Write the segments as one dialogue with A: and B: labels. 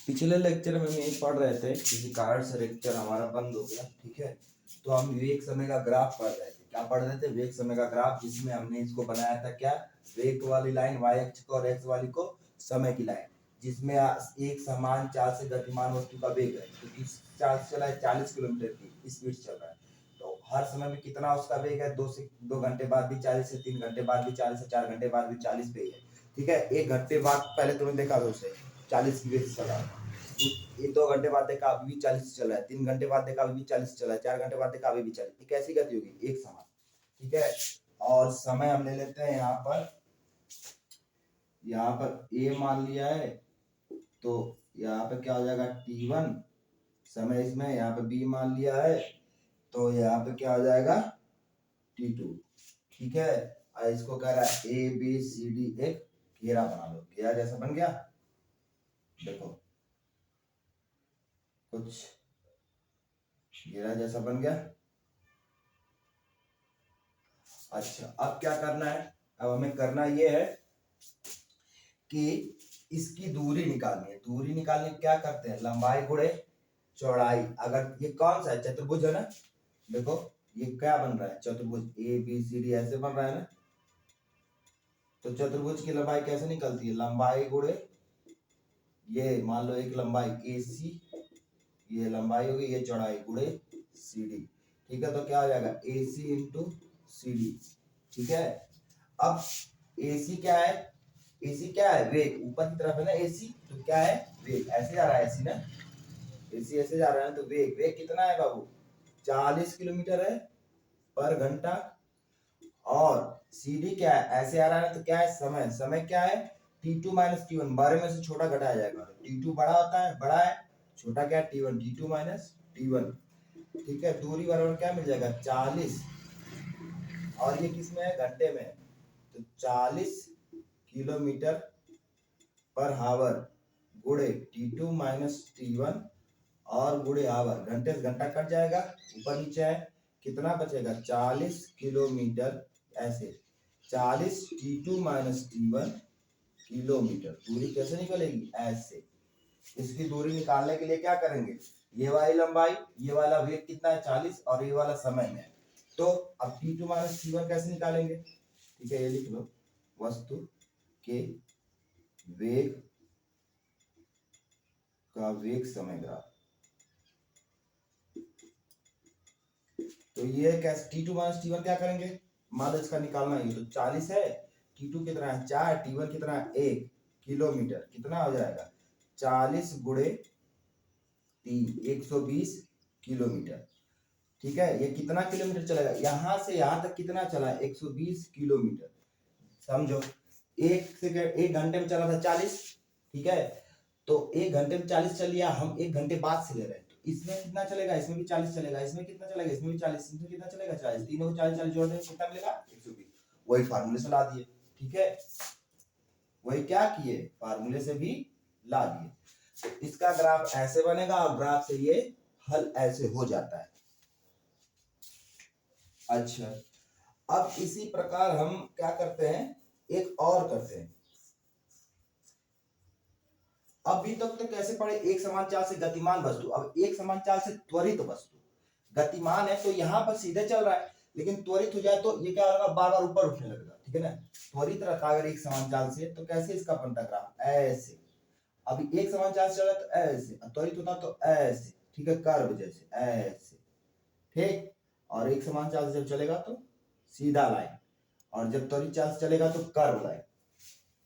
A: पिछले लेक्चर में हम यही पढ़ रहे थे, किसी कारण से लेक्चर हमारा बंद हो गया। ठीक है, तो हम वेग समय का ग्राफ पढ़ रहे थे। क्या पढ़ रहे थे? वेग समय का ग्राफ, जिसमें हमने इसको बनाया था क्या, वेग वाली लाइन वाई अक्ष को और एक्स वाली को समय की लाइन, जिसमें एक समान चाल से गतिमान वस्तु का वेग है, तो किस चाल से चला है, 40 किलोमीटर की स्पीड से चल रहा है। तो हर समय में कितना उसका वेग है, 2 घंटे बाद भी 40 है, 3 घंटे बाद भी 40 है, 4 घंटे बाद भी 40 पे ही है। ठीक है, 1 घंटे बाद पहले तुमने देखा था उसे 40 की वेग से चला है, ये 2 घंटे बाद देखा अभी भी 40 चल रहा है, 3 घंटे बाद देखा अभी भी 40 चल रहा है, 4 घंटे बाद देखा अभी भी 40। ये कैसी गति होगी? एक समान। ठीक है, और समय हम ले लेते हैं यहाँ पर ए मान लिया है, तो यहाँ पे क्या हो जाएगा t1 समय इसमें, यहाँ पे b मान लिया है, तो यहाँ पे क्या हो जाएगा t2। ठीक है, इसको कह रहा है ए बी सी डी एक घेरा बना लो। घेरा जैसा बन गया, देखो कुछ घेरा जैसा बन गया। अच्छा, अब क्या करना है? अब हमें करना ये है कि इसकी दूरी निकालनी है। दूरी निकालने क्या करते हैं, लंबाई गुणे चौड़ाई। अगर ये कौन सा है, चतुर्भुज है ना, देखो ये क्या बन रहा है, चतुर्भुज ए बी सी डी ऐसे बन रहा है ना। तो चतुर्भुज की लंबाई कैसे निकलती है, लंबाई गुणे ये, मान लो एक लंबाई ए सी, ये लंबाई होगी, ये चौड़ाई गुणे सी डी। ठीक है, तो क्या हो जाएगा ए सी इंटू सी डी। ठीक है, अब AC क्या है, AC क्या है, वेग। ऊपर की तरफ है ना AC, तो क्या है, वेग। ऐसे जा रहा है AC ना, AC ऐसे जा रहा है, तो वेग कितना है बाबू, 40 किलोमीटर है पर घंटा। और CD क्या है, ऐसे आ रहा है, तो क्या है, समय क्या है, T2 माइनस T1, बारे में से छोटा घटाया जाएगा। T2 बड़ा होता है, बड़ा है, छोटा क्या है, T1, T2 माइनस T1। ठीक है, दूरी बराबर क्या मिल जाएगा, 40, और ये किस में है, घंटे में है, तो 40 किलोमीटर पर हावर गुणे T2 माइनस T1 और गुणे हावर, घंटे से घंटा कट जाएगा, ऊपर नीचे है, कितना बचेगा, 40 किलोमीटर। ऐसे 40 T2 माइनस T1 किलोमीटर। दूरी कैसे निकलेगी, ऐसे। इसकी दूरी निकालने के लिए क्या करेंगे, ये वाली लंबाई, ये वाला वेग कितना है 40, और ये वाला समय में है। तो अब T2 माइनस T1 कैसे निकालेंगे? ठीक है, ये लिख लो, वस्तु के वेग का वेग समय ग्राफ। तो ये कैसे, T2 माइनस T1 क्या करेंगे, मान लो इसका निकालना है, तो 40 है, T2 कितना है 4, T1 कितना है 1 किलोमीटर, कितना हो जाएगा 40 गुणे 3, 120 किलोमीटर। ठीक है, ये कितना किलोमीटर चलेगा, यहां से यहां तक कितना चला है, 120 किलोमीटर। समझो, एक घंटे में चला था 40। ठीक है, तो 1 घंटे में 40 चल लिया, हम 1 घंटे बाद से ले रहे हैं, तो इसमें कितना चलेगा, इसमें भी 40 चलेगा, इसमें कितना चलेगा, इसमें भी 40, इसमें कितना चलेगा 40, तीनों को 40 40 जोड़ देंगे, कितना मिलेगा 120। वही फार्मूले से ला दिए। ठीक है, वही क्या किए, फार्मूले से भी ला दिए। तो इसका ग्राफ ऐसे बनेगा, और ग्राफ से ये हल ऐसे हो जाता है। अच्छा, अब इसी प्रकार हम क्या करते हैं, एक और करते हैं। अभी तक तो कैसे पढ़े, एक समान चाल से गतिमान वस्तु, अब एक समान चाल से त्वरित वस्तु। गतिमान है तो यहाँ पर सीधे चल रहा है, लेकिन त्वरित हो जाए तो ये क्या होगा, बार बार ऊपर उठने लगेगा। ठीक है ना, त्वरित रहता अगर एक समान चाल से, तो कैसे इसका बनता ग्राफ, ऐसे। अभी एक समान चाल से चल रहा है तो ऐसे, त्वरित होता तो ऐसे। ठीक है, कर्व जैसे ऐसे। ठीक, और एक समान चाल से जब चलेगा तो सीधा लाइन, और जब त्वरित चाल से चलेगा तो कर्व लाइन।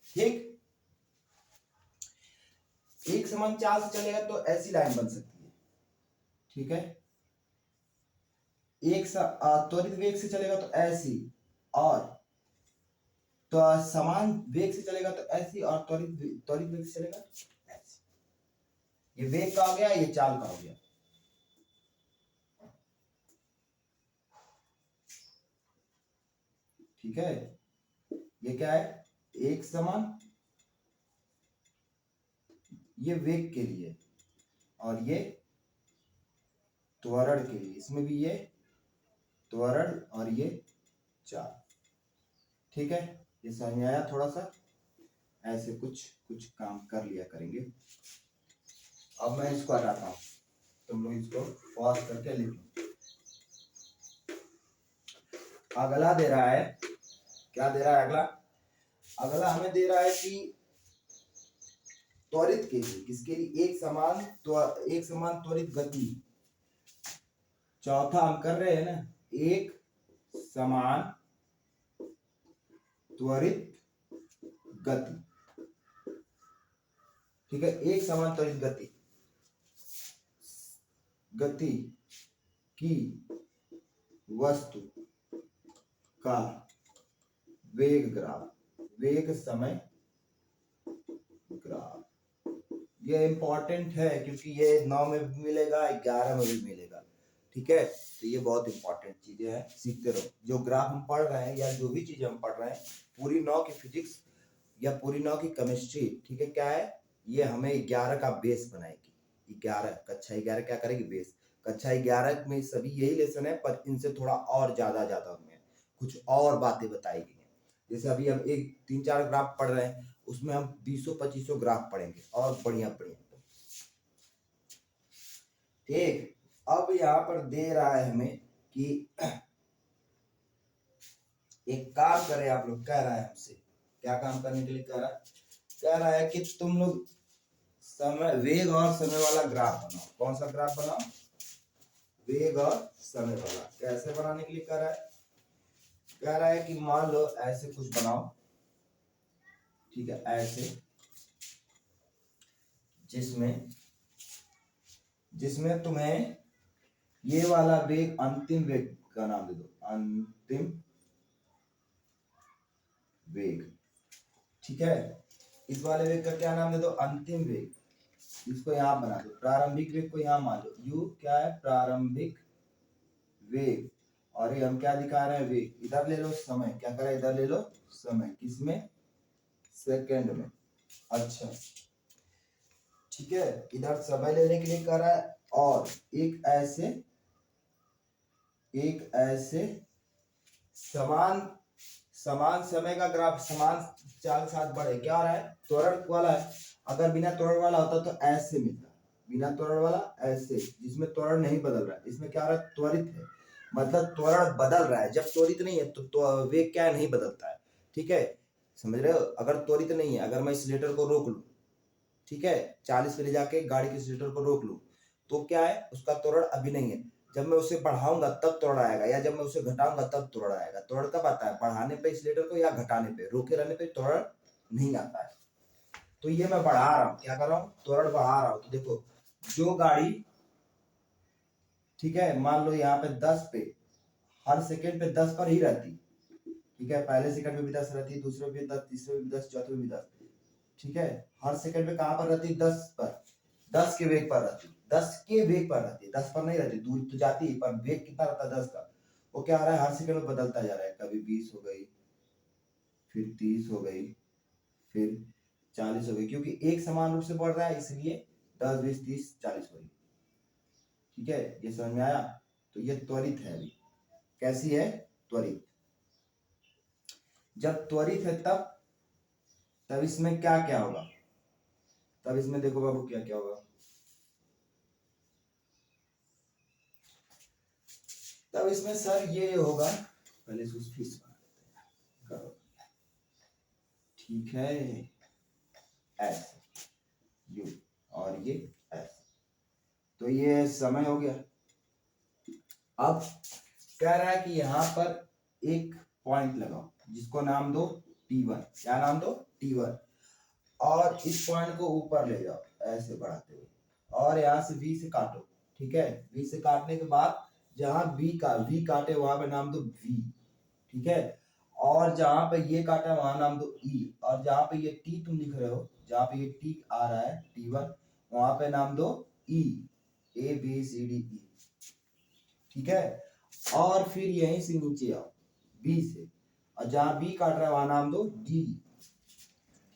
A: ठीक, एक समान चाल से चलेगा तो ऐसी लाइन बन सकती है। ठीक है, एक त्वरित वेग से चलेगा तो ऐसी, और तो समान वेग से चलेगा तो ऐसी, और त्वरित वेग से चलेगा ऐसी। ये वेग का हो गया, ये चाल का हो गया। ठीक है, ये क्या है, एक समान, ये वेग के लिए, और ये त्वरण के लिए, इसमें भी ये त्वरण और ये चाल। ठीक है, ये समझ में आया थोड़ा सा, ऐसे कुछ कुछ काम कर लिया करेंगे। अब मैं इसको हटाता हूँ, तुम लोग इसको पॉज करके लिख लो। अगला दे रहा है, क्या दे रहा है अगला? अगला हमें दे रहा है कि त्वरित के लिए, किसके लिए? एक समान त्वरित गति। चौथा हम कर रहे हैं ना, एक समान त्वरित गति, ठीक है। एक समान त्वरित गति की वस्तु का वेग ग्राफ, वेग समय ग्राफ। ये इंपॉर्टेंट है क्योंकि ये 9 में भी मिलेगा, 11 में भी मिलेगा, ठीक है। तो ये बहुत इंपॉर्टेंट चीजें हैं, सीखते रहो। जो ग्राफ हम पढ़ रहे हैं या जो भी चीजें हम पढ़ रहे हैं, पूरी 9 की फिजिक्स या पूरी 9 की केमिस्ट्री, ठीक है, क्या है ये, हमें 11 का बेस बनाएगी। 11 कक्षा 11 क्या करेगी? बेस। कक्षा 11 में सभी यही लेसन है, पर इनसे थोड़ा और ज्यादा उनमें कुछ और बातें बताई गई हैं। जैसे अभी हम एक 3-4 ग्राफ पढ़ रहे हैं, उसमें हम 20-25 ग्राफ पढ़ेंगे और बढ़िया बढ़िया, ठीक। अब यहाँ पर दे रहा है हमें कि एक काम करें आप लोग, कह रहा है हमसे, क्या काम करने के लिए कह रहा है कि तुम लोग समय, वेग और समय वाला ग्राफ बनाओ। कौन सा ग्राफ बनाओ? वेग और समय वाला। कैसे बनाने के लिए कह रहा है कि मान लो ऐसे कुछ बनाओ, ठीक है, ऐसे, जिसमें तुम्हें ये वाला वेग, अंतिम वेग का नाम दे दो, अंतिम वेग, ठीक है। इस वाले वेग का क्या नाम दे दो? अंतिम वेग। इसको यहां बना दो। प्रारंभिक वेग को यहां मान लो, यू क्या है? प्रारंभिक वेग। और ये हम क्या दिखा रहे हैं? वेग। इधर ले लो समय, क्या करें? इधर ले लो समय, किसमें? सेकंड में। अच्छा, ठीक है। इधर समय लेने के लिए कर रहा है, और एक ऐसे समान समय का ग्राफ, समान चाल के साथ बढ़े। क्या हो रहा है? त्वरण वाला है। अगर बिना त्वरण वाला होता तो ऐसे मिलता, बिना त्वरण वाला ऐसे, जिसमें त्वरण नहीं बदल रहा है। इसमें क्या हो रहा है? त्वरित है, मतलब त्वरण बदल रहा है। जब त्वरित नहीं है तो वेग क्या नहीं बदलता है, ठीक है, समझ रहे हो। अगर त्वरित नहीं है, अगर मैं सिलेंडर को रोक लूं, ठीक है, 40 पे ले जाके गाड़ी के सिलेंडर को रोक लूं, तो क्या है? उसका त्वरण अभी नहीं है। जब मैं उसे बढ़ाऊंगा तब त्वरण आएगा, या जब मैं उसे घटाऊंगा तब त्वरण आएगा। त्वरण कब आता है? बढ़ाने पे सिलेंडर को, या घटाने पे। रोके रहने पे त्वरण नहीं आता है। तो ये मैं बढ़ा रहा हूं, क्या कर रहा हूं? त्वरण बढ़ा रहा हूं। तो देखो, जो गाड़ी, ठीक है, मान लो यहाँ पे 10 पे, हर सेकेंड पे 10 पर ही रहती, ठीक है, पहले सेकंड में भी 10 रहती, दूसरे में भी 10, तीसरे में भी 10, चौथे में भी 10, ठीक है। हर सेकंड में कहां पर रहती? 10 पर, 10 के वेग पर रहती, 10 के वेग पर रहती, 10 पर नहीं रहती। दूर तो जाती है, पर वेग कितना रहता है? 10 का। वो क्या आ रहा है? हर सेकंड में बदलता जा रहा है। कभी 20 हो गई, फिर 30 हो गई, फिर 40 हो गई, क्योंकि एक समान रूप से बढ़ रहा है, इसलिए 10, 20, 30, 40 हो गई, ठीक है। ये समझ में आया? तो ये त्वरित है। अभी कैसी है? त्वरित। जब त्वरित है तब इसमें क्या क्या होगा? तब इसमें देखो बाबू, क्या क्या होगा। तब इसमें सर ये होगा, पहले से फीस करो, ठीक है, ऐसे यू, और ये ऐसे। तो ये समय हो गया। अब कह रहा है कि यहां पर एक पॉइंट लगाओ, जिसको नाम दो T1। क्या नाम दो? T1। और इस पॉइंट को ऊपर ले जाओ ऐसे बढ़ाते हुए, और यहाँ से V से काटो, ठीक है। V से काटने के बाद जहां V काटे वहां पे नाम दो V, ठीक है। और जहां पे ये काटा वहां नाम दो E, और जहां पे ये T तुम लिख रहे हो, जहां पे ये T आ रहा है T1, वहां पे नाम दो E, ABCDE, ठीक है। और फिर यहीं से नीचे आओ B से, और जहां B काट रहा है वहां नाम दो D,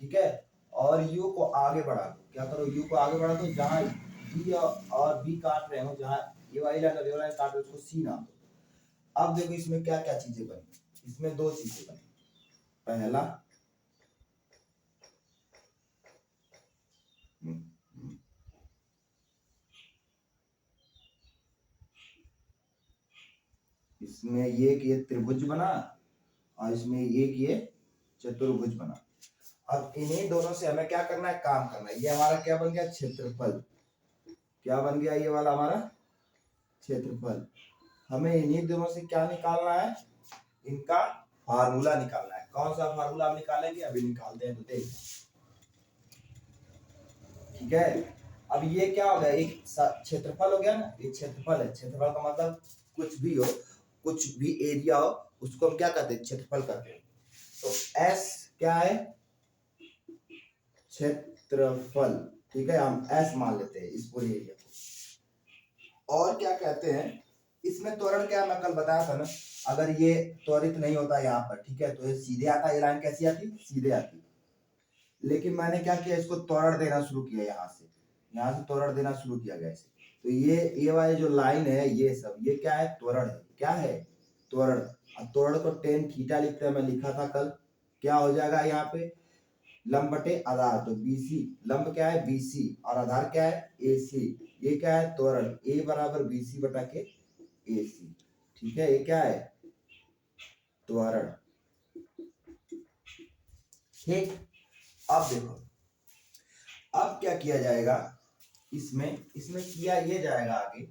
A: ठीक है। और U को आगे बढ़ा दो। क्या करो? U को आगे बढ़ा दो, जहां D और B काट रहे हो, जहां ये वाली लाइन और ये वाली काट रहे हो, उसको C नाम दो। अब देखो इसमें क्या क्या चीजें बनी। इसमें दो चीजें बनी। पहला, इसमें एक ये त्रिभुज बना और इसमें एक ये चतुर्भुज बना। अब इन्हीं दोनों से हमें क्या करना है, काम करना है। ये हमारा क्या बन गया, क्षेत्रफल। क्या बन गया ये वाला हमारा क्षेत्रफल। हमें इन्हीं दोनों से क्या निकालना है, इनका फार्मूला निकालना है। कौन सा फार्मूला हम निकालेंगे, अभी निकालते हैं तो देख। ठीक है, अब ये क्या हो गया, एक क्षेत्रफल हो गया ना, ये क्षेत्रफल है। क्षेत्रफल का मतलब कुछ भी हो, कुछ भी एरिया हो, उसको हम क्या कहते हैं, क्षेत्रफल कहते हैं। तो S क्या है, क्षेत्रफल। ठीक है, हम S मान लेते हैं इस पूरे एरिया को। और क्या कहते हैं, इसमें त्वरण क्या, मैं कल बताया था ना, अगर ये त्वरित नहीं होता यहाँ पर, ठीक है, तो ये सीधे आता, ये लाइन कैसी आती, सीधे आती। लेकिन मैंने क्या किया, इसको त्वरण देना शुरू किया, यहाँ से त्वरण देना शुरू किया गया इसे। तो ये वाली जो लाइन है, ये सब ये क्या है, त्वरण है। क्या है, त्वरण। अब त्वरण को tan थीटा लिखते हैं, मैं लिखा था कल। क्या हो जाएगा यहाँ पे, लंब बटे आधार। तो BC, लंब क्या है BC और आधार क्या है AC। ये क्या है, त्वरण। A बराबर BC बटा के AC। ठीक है, ये क्या है, त्वरण। ठीक, अब देखो, अब क्या किया जाएगा, इसमें किया ये जाएगा आगे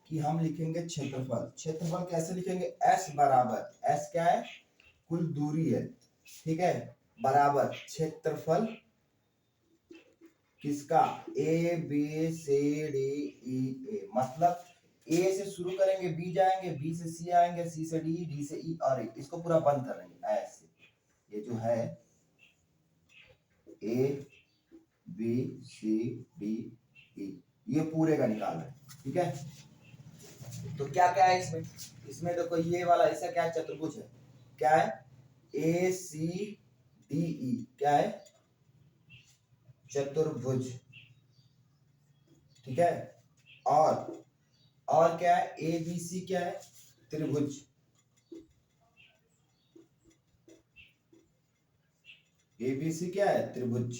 A: कि हम लिखेंगे क्षेत्रफल। क्षेत्रफल कैसे लिखेंगे, S बराबर, S क्या है, कुल दूरी है। ठीक है, बराबर क्षेत्रफल किसका, ABCDEA। मतलब A से शुरू करेंगे, B जाएंगे, B से C आएंगे, C से D, D से E और A। इसको पूरा बंद कर लेंगे ऐसे। ये जो है ABCDE, ये पूरे का निकाल रहे हैं। ठीक है, तो क्या क्या है इसमें, देखो ये वाला ऐसा क्या है, चतुर्भुज है। क्या है, ACDE क्या है, चतुर्भुज। ठीक है, और क्या है, ABC क्या है, त्रिभुज। ABC क्या है, त्रिभुज।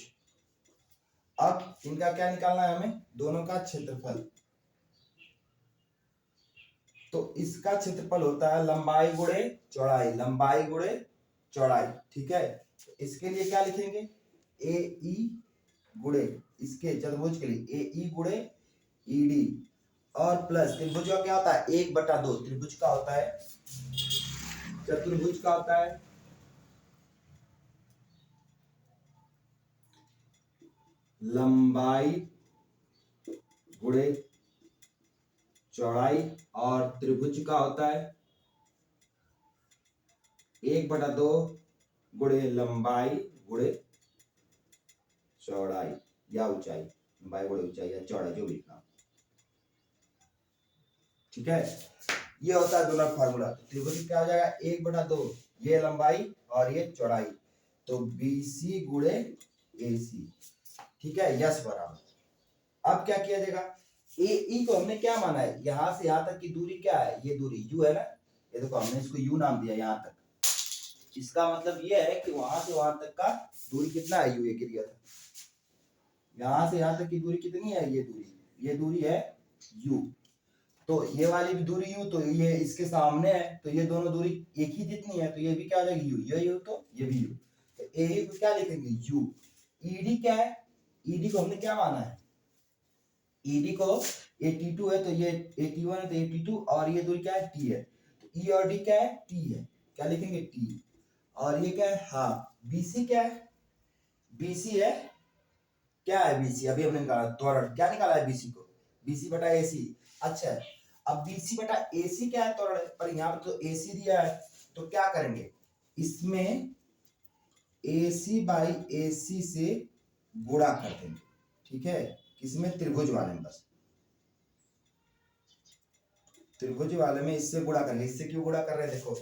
A: अब इनका क्या निकालना है हमें, दोनों का क्षेत्रफल। तो इसका क्षेत्रफल होता है लंबाई गुणे चौड़ाई, लंबाई गुणे चौड़ाई। ठीक है, तो इसके लिए क्या लिखेंगे, AE गुणे, इसके चतुर्भुज के लिए AE गुणे ED और प्लस त्रिभुज का क्या होता है, 1/2। त्रिभुज का होता है, चतुर्भुज का होता है लंबाई गुणे चौड़ाई और त्रिभुज का होता है 1/2 गुणे लंबाई गुणे चौड़ाई या ऊंचाई, लंबाई गुणे ऊंचाई या चौड़ाई, जो भी लिखना। ठीक है, ये होता है दोनों फार्मूला। तो त्रिभुज क्या हो जाएगा, 1/2, ये लंबाई और ये चौड़ाई, तो BC गुणे AC। ठीक है, यस बराबर। अब क्या किया जाएगा, AE को हमने क्या माना है, यहां से यहां तक की दूरी क्या है, ये दूरी U है ना। ये देखो हमने इसको U नाम दिया यहां तक। इसका मतलब ये है कि वहां से वहां तक का दूरी कितना है, U, ये गिर गया था। यहां से यहां तक की दूरी कितनी है, ये दूरी है U। तो ये वाली भी दूरी U, तो ये इसके सामने है, तो ये दोनों दूरी एक ही जितनी है, तो ये भी क्या हो जाएगी U, ये U तो ये भी U। तो AE को क्या लिखेंगे, U। ED क्या है, ED को हमने क्या माना है, ED को 82 है, तो ये 81 है, तो 82 और ये दूरी क्या है, T है। तो E और D क्या है, T है। क्या लिखेंगे, T। और ये क्या है, हाँ। BC क्या है, BC है, क्या है BC, अभी हमने निकाला त्वरण। क्या निकाला है BC को, BC बटा AC। अच्छा, अब BC बटा AC क्या है, त्वरण है, पर यहाँ पर तो AC दिया है, तो क्या करेंगे, इसमें AC बाई AC से गुणा कर देंगे। ठीक है, किसमें, त्रिभुज वाले में। बस त्रिभुज वाले में इससे गुणा करेंगे। इससे क्यों गुणा कर रहे हैं, देखो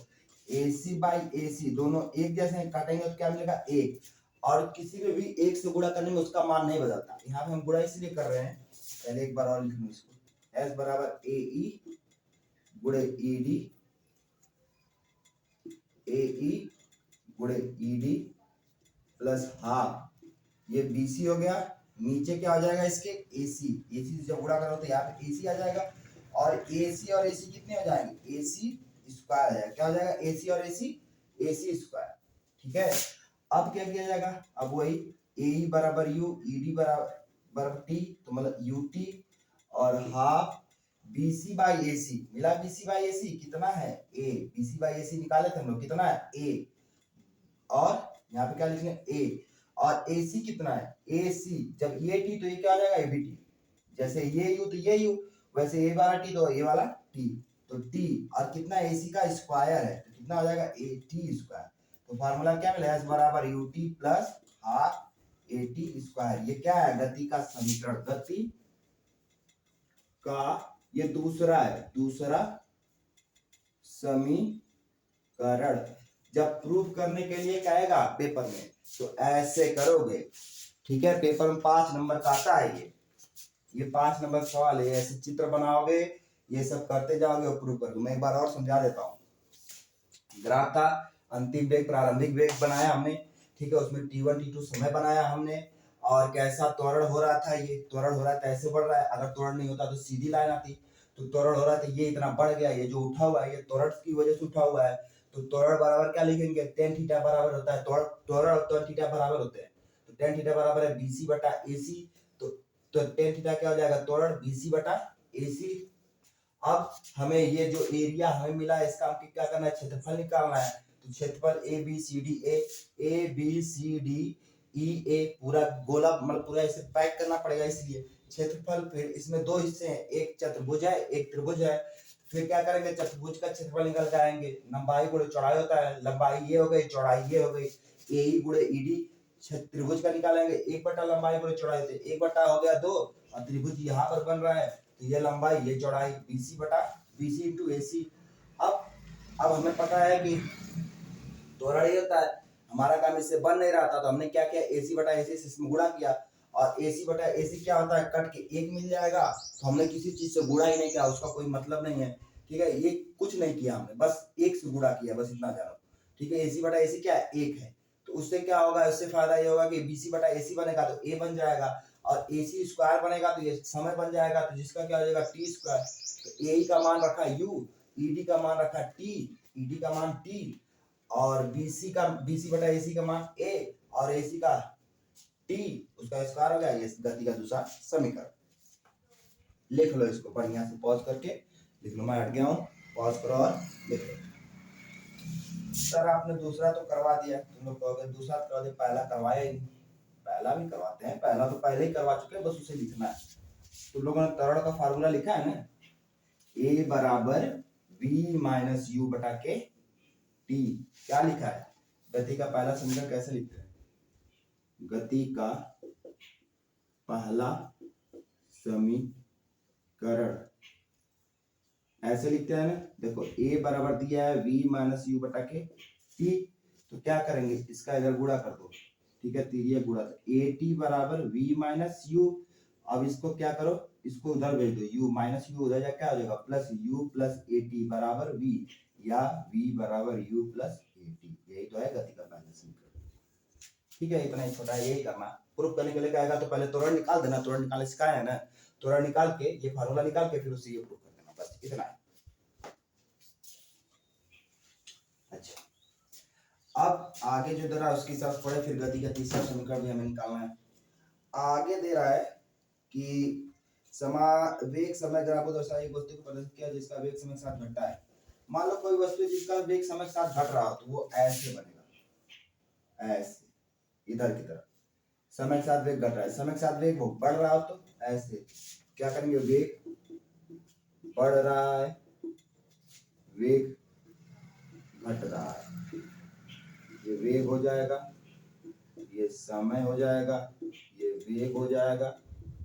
A: AC बाई AC दोनों एक जैसे काटेंगे तो क्या मिलेगा, 1। और किसी में भी 1 से गुणा करने में उसका मान नहीं बदलता। यहाँ पे हम गुणा इसलिए कर रहे हैं, पहले एक बार और लिख लूं इसको, S बराबर AE गुणे ED, AE गुणे ED प्लस हाफ, ये BC हो गया। नीचे क्या हो जाएगा इसके, AC। AC से जब गुणा करो तो यहाँ पे AC आ जाएगा, और AC कितने हो जाएंगे, AC स्क्वायर है, क्या हो जाएगा AC और AC स्क्वायर। ठीक है, अब क्या किया जाएगा, अब वही AE बराबर U, ED बराबर T, तो मतलब UT और हाफ BC बाई AC मिला, BC बाई AC कितना है A, BC बाई AC निकाले थे हम लोग, कितना है A, और यहाँ पे क्या लिखना है A, और AC कितना है AC, जब ये T तो ये क्या हो जाएगा ABT, जैसे ये U तो ये U, वैसे A वाला T तो A वाला T, तो T और कितना AC का स्क्वायर है तो कितना हो जाएगा AT स्क्वायर। तो फार्मूला क्या मिला, S बराबर UT plus half AT square. ये क्या है, गति का समीकरण, गति का ये दूसरा है, दूसरा समीकरण। जब प्रूफ करने के लिए कहेगा पेपर में तो ऐसे करोगे। ठीक है, पेपर में 5 नंबर का आता है ये 5 नंबर सवाल है, ऐसे चित्र बनाओगे, ये सब करते जाओगे और प्रूफ करोगे। मैं एक बार और समझा देता हूँ। ग्राफ था, अंतिम वेग प्रारंभिक वेग बनाया हमने, ठीक है, उसमें T1 T2 समय बनाया हमने, और कैसा त्वरण हो रहा था, ये त्वरण हो रहा था ऐसे बढ़ रहा है, अगर त्वरण नहीं होता तो सीधी लाइन आती, तो त्वरण हो रहा था ये इतना बढ़ गया, ये जो उठा हुआ है ये त्वरण की वजह से उठा हुआ है, तो त्वरण बराबर क्या लिखेंगे, tan थीटा बराबर होता है, त्वरण और tan थीटा बराबर होते हैं, तो tan थीटा बराबर है BC बटा AC, तो tan थीटा क्या हो जाएगा, त्वरण BC बटा AC। अब हमें ये जो एरिया हमें मिला है इसका हमको क्या करना है, क्षेत्रफल निकालना है, तो क्षेत्रफल ए बी सी डी ई ए पूरा गोला मतलब पूरा इसे पैक करना पड़ेगा, इसलिए क्षेत्रफल, फिर इसमें दो हिस्से हैं, एक चतुर्भुज है एक त्रिभुज है, फिर क्या करेंगे, चतुर्भुज का क्षेत्रफल निकल जाएंगे, लंबाई गुणे चौड़ाई होता है, लंबाई ये हो गई चौड़ाई ये हो गई, ए गुणे ईडी, त्रिभुज का निकालेंगे, एक बटा लंबाई गुणे चौड़ाई होते, एक बटा हो गया 2, और त्रिभुज यहाँ पर बन रहा है, तो ये लंबाई ये चौड़ाई BC बटा BC इंटू AC। अब हमें पता है कि त्वरण ही होता है, हमारा काम इससे बन नहीं रहा था, तो हमने क्या किया, AC बटा AC से इसमें गुणा किया, और AC बटा AC क्या होता है, कट के एक मिल जाएगा, तो हमने किसी चीज से गुणा ही नहीं किया, उसका कोई मतलब नहीं है। ठीक है, ये कुछ नहीं किया हमने, बस एक से गुणा किया, बस इतना जानो। ठीक है, AC बटा AC क्या है, एक है, तो उससे क्या होगा, इससे फायदा ये होगा कि BC बटा AC बनेगा तो A बन जाएगा, और AC स्क्वायर बनेगा तो ये समय बन जाएगा, तो जिसका क्या हो जाएगा T स्क्वायर, तो AE का मान रखा U, ED का मान रखा T, ED का मान T, और BC बटा AC का मान A, और AC का T, उसका स्क्वायर हो गया, ये गति का दूसरा समीकरण। लिख लो इसको बढ़िया से पॉज करके लिख लो, मैं हट गया हूँ, पॉज करो और लिख लो। सर आपने दूसरा तो करवा दिया, तुम लोग कहोगे दूसरा करवा दिया, पहला करवाया ही नहीं। पहला भी करवाते हैं, पहला तो पहले ही करवा चुके हैं, बस उसे लिखना है। तुम लोगों ने त्वरण का फार्मूला लिखा है ना, A बराबर V माइनस U बटा के T, क्या लिखा है, गति का पहला समीकरण कैसे लिखते हैं, गति का पहला समीकरण ऐसे लिखते हैं ना, देखो A बराबर दिया है V माइनस U बटा के T, तो क्या करेंगे, इसका इधर गुणा कर दो, ठीक है, तिरिया गुणा, तो AT बराबर V माइनस U, अब इसको क्या करो, इसको उधर भेज दो, U माइनस U उधर जा क्या हो जाएगा, प्लस U प्लस AT बराबर V, या V बराबर U प्लस AT, यही तो है गति का पहला समीकरण। ठीक है, इतना ही छोटा है, यही करना। प्रूफ करने के लिए कहेगा तो पहले त्वरण निकाल देना, त्वरण निकालने सिखाया है ना, त्वरण निकाल के ये फार्मूला निकाल के फिर उससे ये प्रूफ कर देना, बस इतना है। अच्छा, अब आगे जो दे रहा है उसकी तरफ पढ़े, फिर गति का तीसरा समीकरण भी हमें निकालना है। आगे दे रहा है कि वेग समय ग्राफ को दर्शाए एक वस्तु को प्रदर्शित किया जिसका वेग समय के साथ घटता है। मान लो कोई वस्तु जिसका वेग समय के साथ घट रहा हो, तो वो ऐसे बनेगा, ऐसे इधर की तरफ, समय के साथ वेग घट रहा है, समय के साथ वेग बढ़ रहा हो तो ऐसे, क्या करेंगे, वेग बढ़ रहा है, वेग घट रहा है, ये वेग हो जाएगा, ये समय हो जाएगा, ये वेग हो जाएगा,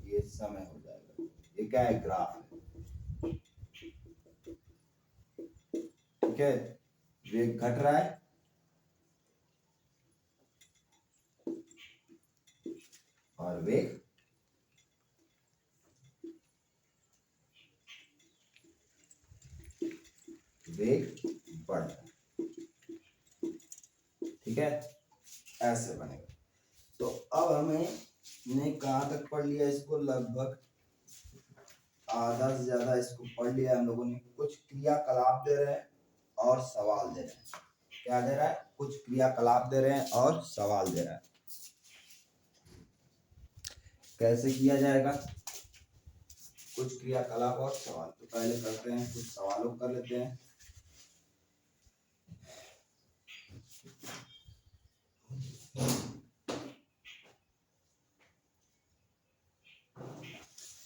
A: ये समय हो जाएगा, ये क्या है, ग्राफ है। ठीक है, वेग घट रहा है और वेग बढ़ रहा है। ठीक है, ऐसे बनेगा। तो अब हमें ने कहां तक पढ़ लिया इसको, लगभग आधा से ज्यादा इसको पढ़ लिया हम लोगों ने। कुछ क्रियाकलाप दे रहे हैं, और सवाल दे रहे हैं। क्या दे रहा है? कुछ क्रियाकलाप दे रहे हैं और सवाल दे रहा है। कैसे किया जाएगा? कुछ क्रियाकलाप और सवाल। तो पहले करते हैं, कुछ सवालों को कर लेते हैं।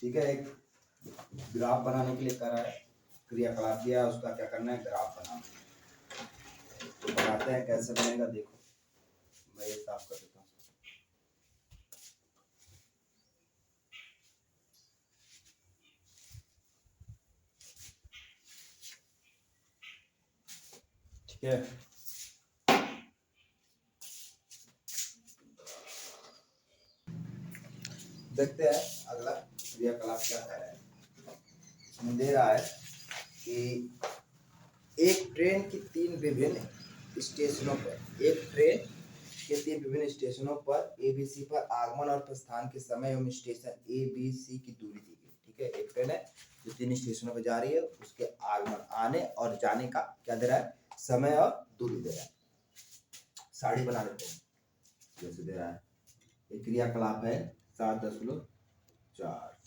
A: ठीक है, एक ग्राफ बनाने के लिए कह रहा है, क्रियाकलाप दिया है, उसका क्या करना है? ग्राफ बनाना। तो बनाते हैं, कैसे बनेगा देखो। मैं ये साफ कर देता हूँ। ठीक है, देखते हैं अगला क्रियाकलाप क्या कह रहा है। इसमें दे रहा है कि एक ट्रेन की 3 विभिन्न स्टेशनों पर, एक ट्रेन के 3 विभिन्न स्टेशनों पर एबीसी पर आगमन और प्रस्थान के समय एवं स्टेशन ए बी सी की दूरी दी गई। ठीक है, एक ट्रेन है जो 3 स्टेशनों पर जा रही है, उसके आगमन, आने और जाने का क्या दे रहा है? समय और दूरी दे रहा है। साड़ी बना लेते हैं, जैसे दे रहा है। एक क्रियाकलाप है 7.4।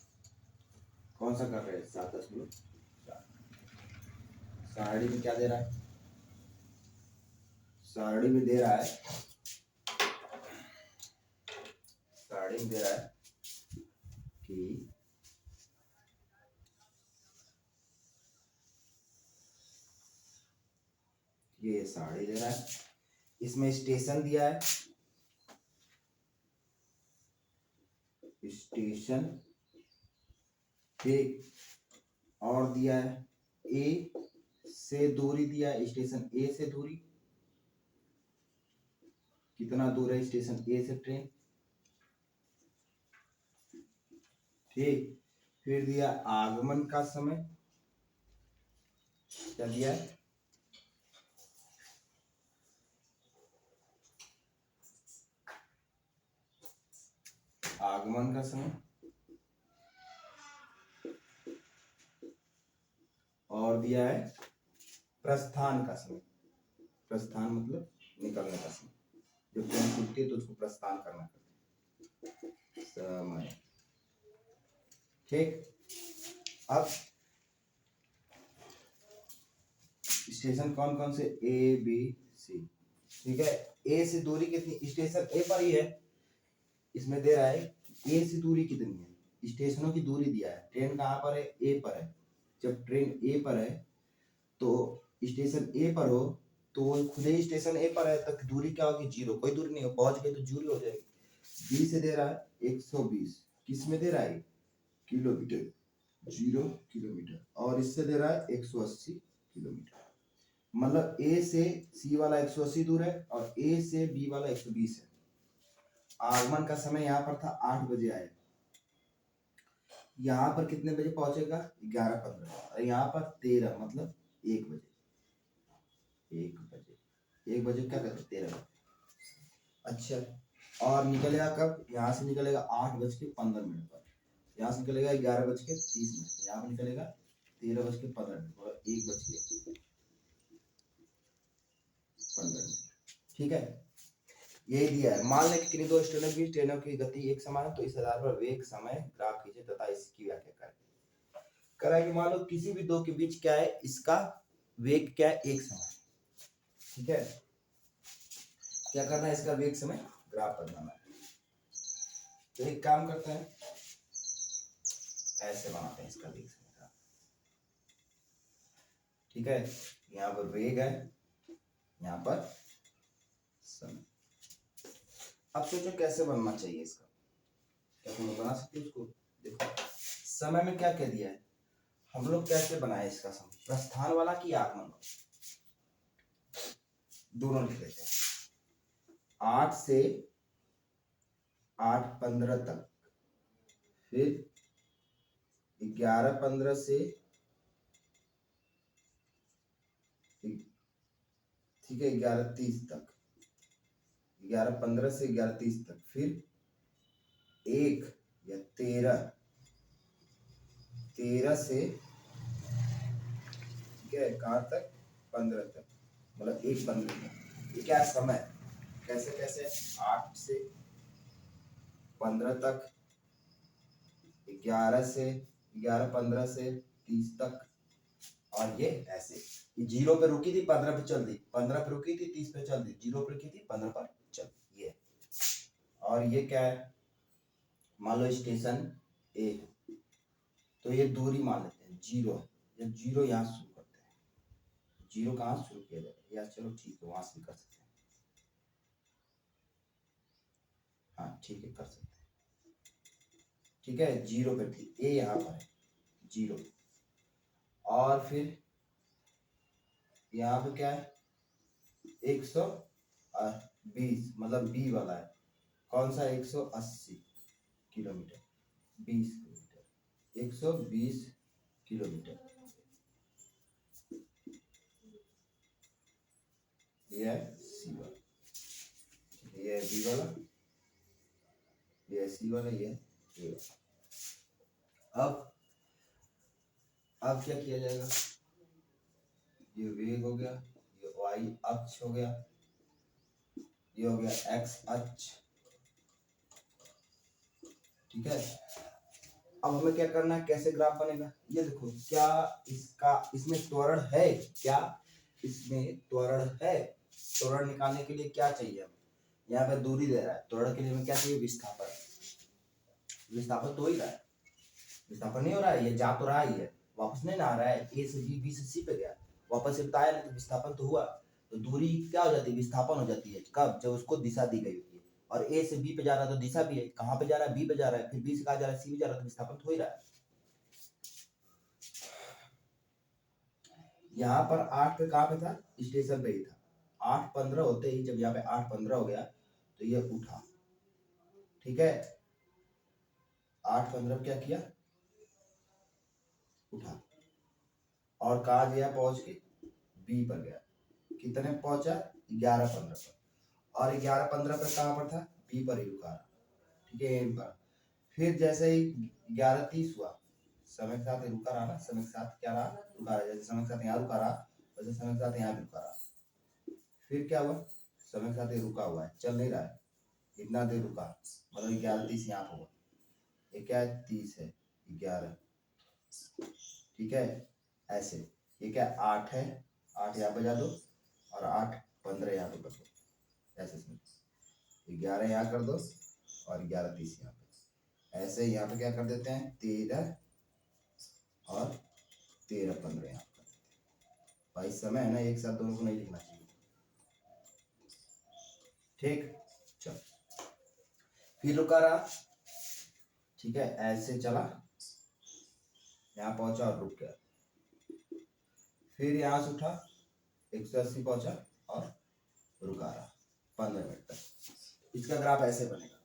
A: कौन सा कर रहे हैं? 7.4। सारणी में क्या दे रहा है? सारणी में दे रहा है, सारणी में दे रहा है कि ये सारणी दे रहा है, इसमें स्टेशन दिया है, स्टेशन एक और दिया है, ए से दूरी दिया है, स्टेशन ए से दूरी कितना दूर है स्टेशन ए से ट्रेन। ठीक, फिर दिया आगमन का समय, क्या दिया है? आगमन का समय और दिया है प्रस्थान का समय। प्रस्थान मतलब निकलने का समय, जब ट्रेन छूटती है तो उसको प्रस्थान करना समय। ठीक, अब स्टेशन कौन कौन से? A B C. ठीक है, ए से दूरी कितनी? स्टेशन ए पर ही है, इसमें दे रहा है ए से दूरी कितनी है, स्टेशनों की दूरी दिया है। ट्रेन कहाँ पर है? ए पर है। जब ट्रेन ए पर है तो स्टेशन ए पर हो तो खुद ही स्टेशन ए पर है, तक दूरी क्या होगी? 0, कोई दूरी नहीं हो, पहुंच गए तो दूरी हो जाएगी। बी से दे रहा है 120, किस में दे रहा है? किलोमीटर, 0 किलोमीटर, और इससे दे रहा है 180 किलोमीटर। मतलब ए से सी वाला 180 दूर है और ए से बी वाला 120 है। आगमन का समय यहाँ पर था 8 बजे आए, यहाँ पर कितने बजे पहुंचेगा? 11:15, और यहाँ पर 13, मतलब 1 बजे। 1 बजे क्या कहते? 13 बजे। अच्छा, और निकलेगा कब? यहाँ से निकलेगा 8:15 पर, यहाँ से निकलेगा 11:30, यहाँ पर निकलेगा 13:15 और 1:15। ठीक है, यही दिया है। मान लें कि किन्हीं 2 ट्रेनों की गति एक समान है, तो इस आधार पर वेग समय ग्राफ खींचे तथा इसकी व्याख्या करें। करा कि मान लो किसी भी 2 के बीच क्या है, इसका वेग क्या है? एक समान। ठीक है, क्या करना है? इसका वेग समय ग्राफ बनाना है। तो एक काम करते हैं, ऐसे बनाते हैं इसका वेग समय ग्राफ। ठीक है, यहाँ पर वेग है, यहाँ पर समय। अब सोचो कैसे बनना चाहिए इसका, क्या तुम बना सकते हो उसको? देखो, समय में क्या कह दिया है, हम लोग कैसे बनाए इसका समय? प्रस्थान वाला कि आगमन वाला? दोनों लिख लेते हैं। 8 से 8:15 तक, फिर 11:15 से, ठीक है, 11:30 तक, 11:15 से 11:30 तक, फिर 1 या 13 से, ठीक है, कहाँ तक? 15 तक, मतलब 1:15 तक। ये क्या है? समय। कैसे कैसे? 8 से 15 तक, 11 से 11:15 से 30 तक, और ये ऐसे। ये 0 पे रुकी थी, 15 पे चल दी, 15 पे रुकी थी, 30 पे चल दी, 0 पे रुकी थी, 15 पर चल दी। ये और ये क्या है? मान लो स्टेशन ए है, तो ये दूरी मान लेते हैं 0 है। जब 0 यहाँ शुरू करते हैं, 0 कहाँ शुरू किया जाए? या चलो ठीक है, वहां से भी कर सकते हैं। हाँ ठीक है, कर सकते हैं। ठीक है, 0 पे थी, ए यहाँ पर है 0, और फिर यहाँ पे क्या है? 120, मतलब बी वाला है। कौन सा? 180 किलोमीटर, 20 किलोमीटर, 120 किलोमीटर। ये है सी वाला, ये है बी वाला, ये है सी वाला, ये है ए वाला। अब क्या किया जाएगा? ये वेग हो गया, ये वाई अक्ष हो गया, ये हो गया एक्स अक्ष। ठीक है, अब हमें क्या करना है? कैसे ग्राफ बनेगा? ये देखो, क्या इसमें त्वरण है? क्या इसमें त्वरण है? त्वरण निकालने के लिए क्या चाहिए हमें? यहाँ पे दूरी दे रहा है, त्वरण के लिए हमें क्या चाहिए? विस्थापन। विस्थापन तो हो ही रहा है, विस्थापन नहीं हो रहा है, ये जा तो रहा ही है, वापस नहीं ना आ रहा है। ए से बी, बी से सी पे गया, वापस से बताया नहीं, तो विस्थापन तो हुआ। तो दूरी क्या हो जाती है? विस्थापन हो जाती है। कब? जब उसको दिशा दी गई होती है। और ए से बी पे जा रहा है तो दिशा भी है, कहाँ पे जा रहा है? बी पे जा रहा है, फिर बी से कहाँ जा रहा है? सी पे जा रहा है, तो विस्थापन तो हो ही रहा है। यहाँ पर 8 पे कहाँ पे था? स्टेशन पे ही था। 8:15 होते ही, जब यहाँ पे 8:15 हो गया, तो ये उठा। ठीक है, 8:15 क्या किया? उठा, और कहा गया? पहुंच के बी पर गया। कितने पहुंचा? 11:15 पर। और 11:15 पर कहाँ पर था? बी पर ही रुका। ठीक है, रुका। फिर जैसे ही 11:30 हुआ, समय के साथ रुका रहा ना, समय के साथ क्या रहा? रुका रहा। जैसे समय के साथ यहाँ रुका रहा, वैसे समय के साथ यहाँ भी रुका रहा। फिर क्या हुआ? समय के साथ ये रुका हुआ है, चल नहीं रहा है, इतना देर रुका, मतलब 11:30 यहाँ पर हुआ। ये क्या है? 30 है, 11। ठीक है, ऐसे। ये क्या? 8 है, 8 यहाँ बजा दो, और 8:15 यहाँ पे कर दो, ऐसे समझ। 11 यहाँ कर दो, और 11:30 यहाँ पे। ऐसे यहाँ पे क्या कर देते हैं? 13 और 13:15 यहाँ कर देते हैं। भाई समय है ना, एक साथ दोनों को नहीं लिखना चाहिए। ठीक, चल फिर रुका रहा। ठीक है, ऐसे चला, यहाँ पहुंचा और रुक गया। फिर यहाँ से उठा, 180 पहुंचा और रुका रहा 15 मिनट तक। इसका ग्राफ ऐसे बनेगा।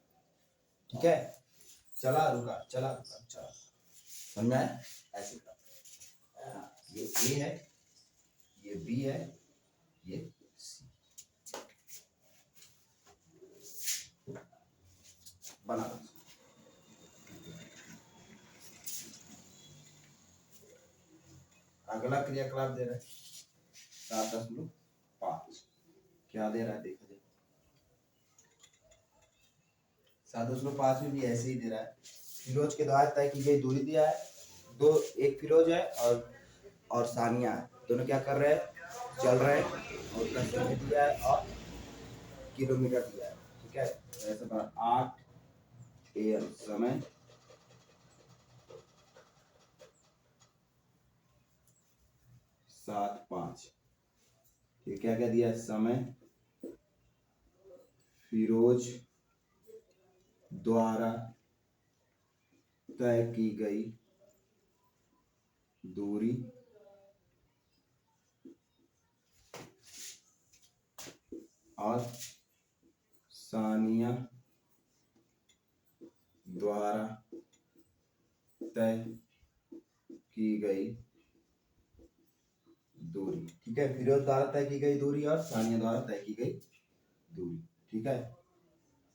A: ठीक है, चला रुका, चला रुका, चला, समझ में आया? ऐसे ग्राफ। ये ए है, ये बी है, ये सी। बना दो। अगला क्रियाकलाप दे रहा है 7.5। क्या दे रहा है? देखो देखो, 7.5 में भी ऐसे ही दे रहा है। फिरोज के द्वारा तय की गई दूरी दिया है, एक फिरोज है और सानिया है, दोनों क्या कर रहे हैं? चल रहे हैं, और उसका समय दिया है और किलोमीटर दिया है। ठीक है, तो ऐसे 8 AM समय, 7:05। ये क्या क्या दिया है? समय, फिरोज द्वारा तय की गई दूरी और सानिया द्वारा तय की गई दूरी। ठीक है, फिरोज द्वारा तय की गई दूरी और सानिया द्वारा तय की गई दूरी। ठीक है,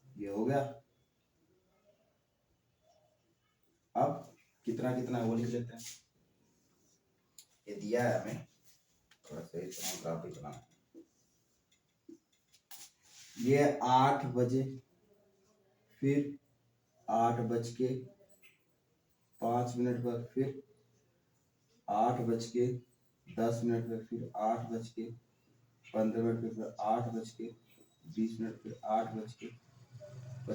A: ये हो गया। अब कितना कितना है वो लिख लेते हैं। ये दिया है हमें, थोड़ा सही सोनोग्राफी बनाना। ये 8 बजे, फिर 8:05 पर, फिर 8:10 पर, फिर 8:15 पर, फिर 8:20 फिर 8:25 पर।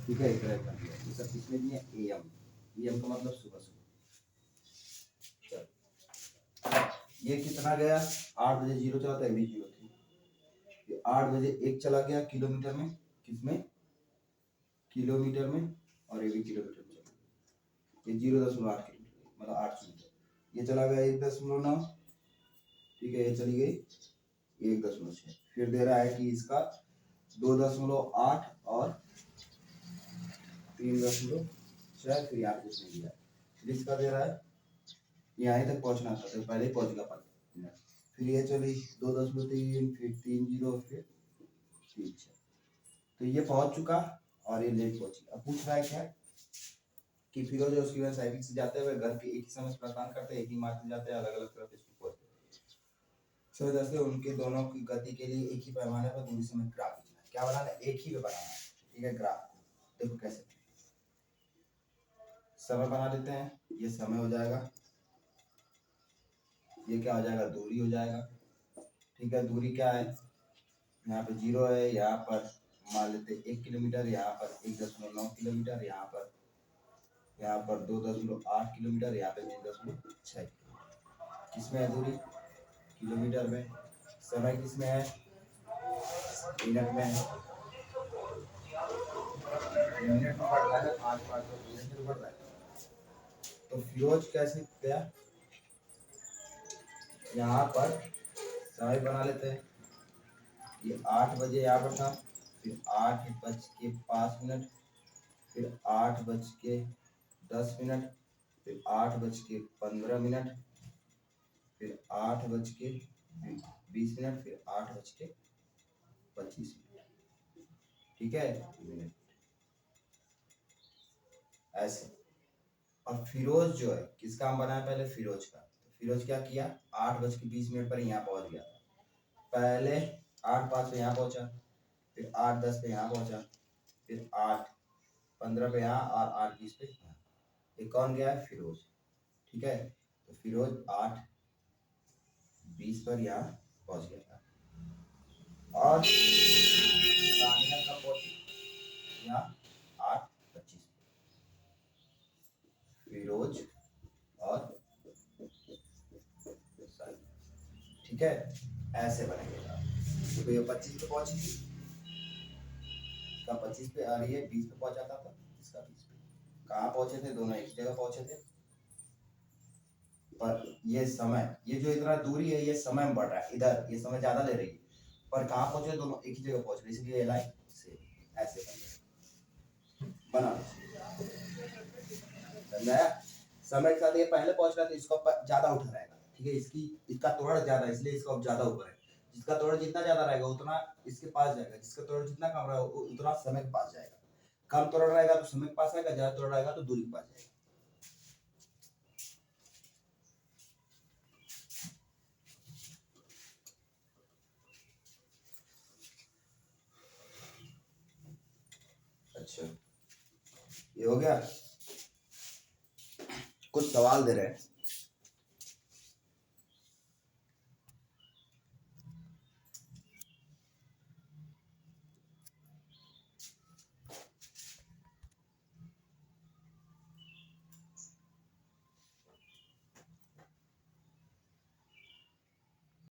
A: ठीक है, इतना कर दिया। ये सब किसमें दिए? एएम। एएम का मतलब सुबह सुबह। चल, ये कितना गया? 8 बजे 0 चला था, अभी 0 थी। ये 8 बजे 1 चला गया किलोमीटर में, किसमें? किलोमीटर में, और ये भी किलोमीटर में चला गया। ये 0.8 किलोमीटर, मतलब 8 मीटर। ये चला गया 1.9। ठीक है, ये चली गई 1.6। फिर दे रहा है कि इसका 2.8 और 3.6, फिर यहाँ कुछ नहीं दिया। फिर इसका दे रहा है यहाँ तक पहुंचना था, तो पहले ही पहुंच गया 5 मिनट। फिर ये चली 2.3, फिर 3.0, फिर 3.6। तो ये पहुंच चुका और ये लेट पहुंची। अब पूछ रहा है क्या कि फिरोज और उसकी वजह साइकिल से जाते हुए घर के एक ही समय से प्रस्थान करते हैं, एक ही मार्ग से जाते हैं, अलग अलग तरफ स्कूल पहुंचते हैं। जैसे उनके दोनों की गति के लिए एक ही पैमाने पर दूरी समय ग्राफ खींचना है। क्या बनाना है? एक ही पे बनाना है। ठीक है, ग्राफ देखो कैसे समय बना लेते हैं। ये समय हो जाएगा, ये क्या हो जाएगा? दूरी हो जाएगा। ठीक है, दूरी क्या है? यहाँ पे 0 है, यहाँ पर मान लेते 1 किलोमीटर, यहाँ पर 1.9 किलोमीटर, यहाँ पर 2.8 किलोमीटर, यहाँ पे 3.6। किसमें है दूरी? किलोमीटर में। समय किसमें है? मिनट में है। मिनट में बढ़ रहा है, 5 मिनट में बढ़ रहा है। तो फिरोज कैसे गया? यहाँ पर समय बना लेते हैं। ये 8 बजे यहाँ पर था, फिर 8:05, फिर 8:10, फिर 8:15, फिर 8:20, फिर 8:25। ठीक है, मिनट ऐसे। और फिरोज जो है, किसका हम बनाए? पहले फिरोज का। तो फिरोज क्या किया? 8:20 पर यहाँ पहुंच गया। पहले 8:05 पे यहाँ पहुंचा, फिर 8:10 पे यहाँ पहुंचा, फिर 8:15 पे यहाँ, और 8:20 पे यहाँ। ये कौन गया है? फिरोज। ठीक है, तो फिरोज 8:20 पर यहाँ पहुंच गया था। और सानिया कब पहुंची? यहाँ 8:25। फिरोज और सानिया। ठीक है, ऐसे बनेगा। तो ये 25 पे पहुंची थी, इसका 25 पे, और ये 20 पे पहुंचा था, इसका 20 पे। कहाँ पहुंचे थे? दोनों एक जगह पहुंचे थे। पर ये समय, ये जो इतना दूरी है, ये समय में बढ़ रहा है। इधर ये समय ज्यादा ले रही है, पर कहाँ पहुंचे? दोनों एक ही जगह पहुंच रहे, इसलिए ये लाइन से ऐसे बना। समझाया? समय के साथ ये पहले पहुंच रहा था, इसको ज्यादा उठा रहेगा। ठीक है, इसका त्वरण ज्यादा है, इसलिए इसका ज्यादा ऊपर है। जिसका त्वरण जितना ज्यादा रहेगा उतना इसके पास जाएगा, जिसका त्वरण जितना कम रहेगा उतना समय के पास जाएगा। कम त्वरण रहेगा तो समय के पास आएगा, ज्यादा त्वरण रहेगा तो दूरी के पास जाएगा। अच्छा, ये हो गया। कुछ सवाल दे रहे हैं।